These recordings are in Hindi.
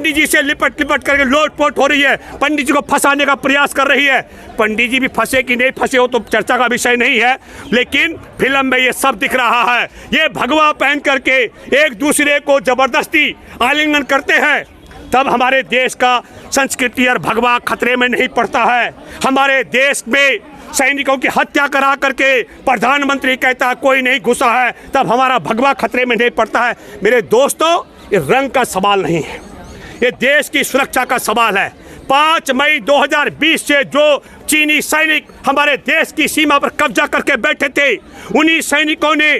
पंडित जी से लिपट लिपट करके लोटपोट हो रही है, पंडित जी को फंसाने का प्रयास कर रही है। पंडित जी भी फंसे कि नहीं फंसे हो तो चर्चा का विषय नहीं है, लेकिन फिल्म में ये सब दिख रहा है। ये भगवा पहन करके एक दूसरे को जबरदस्ती आलिंगन करते हैं, तब हमारे देश का संस्कृति और भगवा खतरे में नहीं पड़ता है। हमारे देश में सैनिकों की हत्या करा करके प्रधानमंत्री कहता है कोई नहीं घुसा है, तब हमारा भगवा खतरे में नहीं पड़ता है। मेरे दोस्तों, ये रंग का सवाल नहीं है, ये देश की सुरक्षा का सवाल है। 5 मई 2020 से जो चीनी सैनिक हमारे देश की सीमा पर कब्जा करके बैठे थे, उन्हीं सैनिकों ने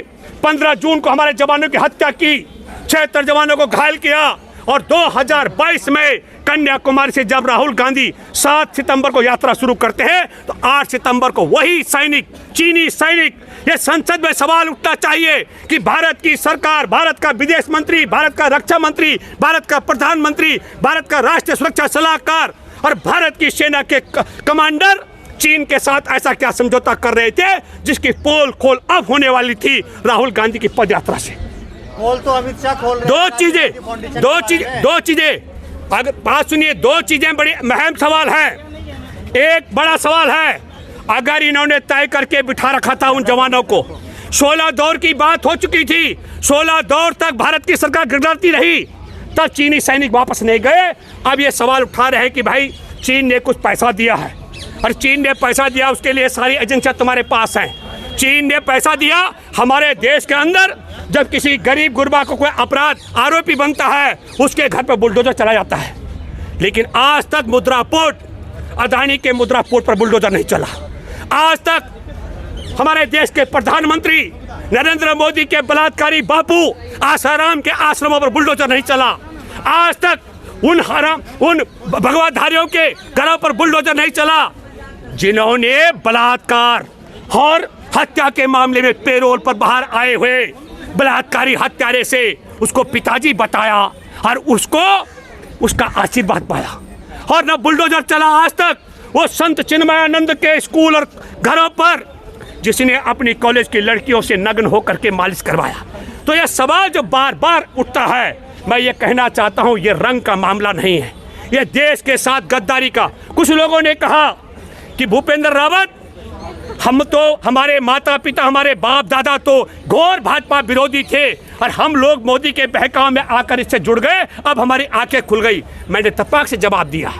15 जून को हमारे जवानों की हत्या की, 76 जवानों को घायल किया। और 2022 में कन्याकुमारी से जब राहुल गांधी 7 सितंबर को यात्रा शुरू करते हैं, तो 8 सितंबर को वही सैनिक, चीनी सैनिक, ये संसद में सवाल उठना चाहिए कि भारत की सरकार, भारत का विदेश मंत्री, भारत का रक्षा मंत्री, भारत का प्रधानमंत्री, भारत का राष्ट्रीय सुरक्षा सलाहकार और भारत की सेना के कमांडर चीन के साथ ऐसा क्या समझौता कर रहे थे, जिसकी पोल खोल अब होने वाली थी राहुल गांधी की पदयात्रा से। तो अमित शाह खोल रहे दो चीजें अगर बात सुनिए, 2 चीजें बड़ी अहम सवाल है। एक बड़ा सवाल है, अगर इन्होंने तय करके बिठा रखा था उन जवानों को, 16 दौर की बात हो चुकी थी, 16 दौर तक भारत की सरकार गिड़गिड़ाती रही, तब चीनी सैनिक वापस नहीं गए। अब ये सवाल उठा रहे हैं कि भाई चीन ने कुछ पैसा दिया है, और चीन ने पैसा दिया, उसके लिए सारी एजेंसियां तुम्हारे पास हैं। चीन ने पैसा दिया, हमारे देश के अंदर जब किसी गरीब गुरबा को कोई अपराध आरोपी बनता है, उसके घर पर बुलडोजर चला जाता है। लेकिन आज तक मुद्रा पोर्ट, अदानी के मुद्रा पोर्ट पर बुलडोजर नहीं चला। आज तक हमारे देश के प्रधानमंत्री नरेंद्र मोदी के बलात्कारी बापू आसाराम के आश्रमों पर बुलडोजर नहीं चला। आज तक उन भगवाधारियों के घरों पर बुलडोजर नहीं चला, जिन्होंने बलात्कार और हत्या के मामले में पेरोल पर बाहर आए हुए बलात्कारी हत्यारे से उसको पिताजी बताया और उसको उसका आशीर्वाद पाया। और न बुलडोजर चला आज तक वो संत चिन्मयानंद के स्कूल और घरों पर, जिसने अपनी कॉलेज की लड़कियों से नग्न होकर के मालिश करवाया। तो यह सवाल जो बार बार उठता है, मैं ये कहना चाहता हूँ, ये रंग का मामला नहीं है, ये देश के साथ गद्दारी का। कुछ लोगों ने कहा कि भूपेंद्र रावत, हम तो, हमारे माता पिता, हमारे बाप दादा तो घोर भाजपा विरोधी थे और हम लोग मोदी के बहकाव में आकर इससे जुड़ गए, अब हमारी आंखें खुल गई। मैंने तपाक से जवाब दिया,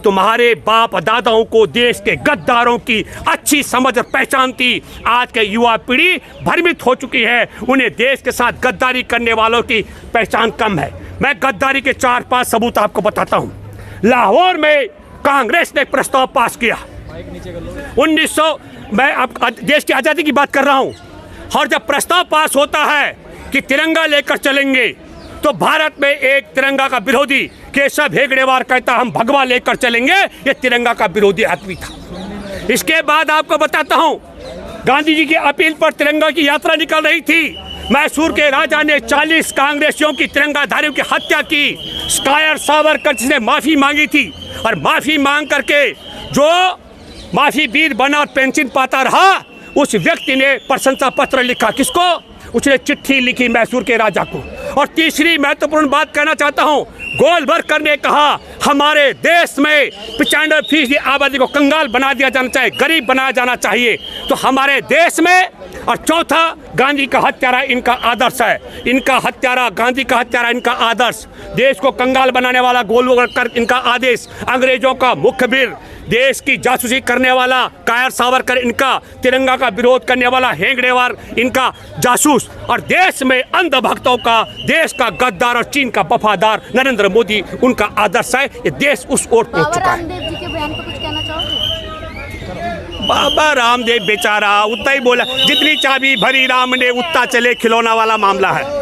तुम्हारे बाप दादाओं को देश के गद्दारों की अच्छी समझ और पहचान थी। आज के युवा पीढ़ी भ्रमित हो चुकी है, उन्हें देश के साथ गद्दारी करने वालों की पहचान कम है। मैं गद्दारी के 4-5 सबूत आपको बताता हूँ। लाहौर में कांग्रेस ने एक प्रस्ताव पास किया, 1900, मैं अब देश की आज़ादी की बात कर रहा हूँ, और जब प्रस्ताव पास होता है कि तिरंगा लेकर चलेंगे, तो भारत में एक तिरंगा का विरोधी केशव हेगड़ेवार कहता हम भगवा लेकर चलेंगे, ये तिरंगा का विरोधी आदमी था। इसके बाद आपको बताता हूँ, गांधी जी की अपील पर तिरंगा की यात्रा निकल रही थी। मैसूर के राजा ने 40 कांग्रेसियों की तिरंगाधारियों की हत्या की। स्कायर सावरकर जिसने माफ़ी मांगी थी, और माफ़ी मांग करके जो माफी वीर बना और पेंशन पाता रहा, उस व्यक्ति ने प्रशंसा पत्र लिखा। किसको? उसने चिट्ठी लिखी मैसूर के राजा को। और तीसरी महत्वपूर्ण बात कहना चाहता हूँ, गोलवलकर ने कहा हमारे देश में 95% आबादी को कंगाल बना दिया जाना चाहिए, गरीब बनाया जाना चाहिए। तो हमारे देश में, और चौथा, गांधी का हत्यारा इनका आदर्श है, इनका हत्यारा, गांधी का हत्यारा इनका आदर्श, देश को कंगाल बनाने वाला गोलवलकर इनका आदेश, अंग्रेजों का मुखबिर, देश की जासूसी करने वाला कायर सावरकर इनका, तिरंगा का विरोध करने वाला हेगड़ेवार इनका जासूस, और देश में अंधभक्तों का, देश का गद्दार और चीन का वफादार नरेंद्र मोदी उनका आदर्श है। ये देश उस ओर पहुंच चुका है। रामदेव जी के बयान पर कुछ कहना चाहोगे? बाबा रामदेव बेचारा उतना ही बोला, जितनी चाबी भरी राम ने उतना चले खिलौना वाला मामला है।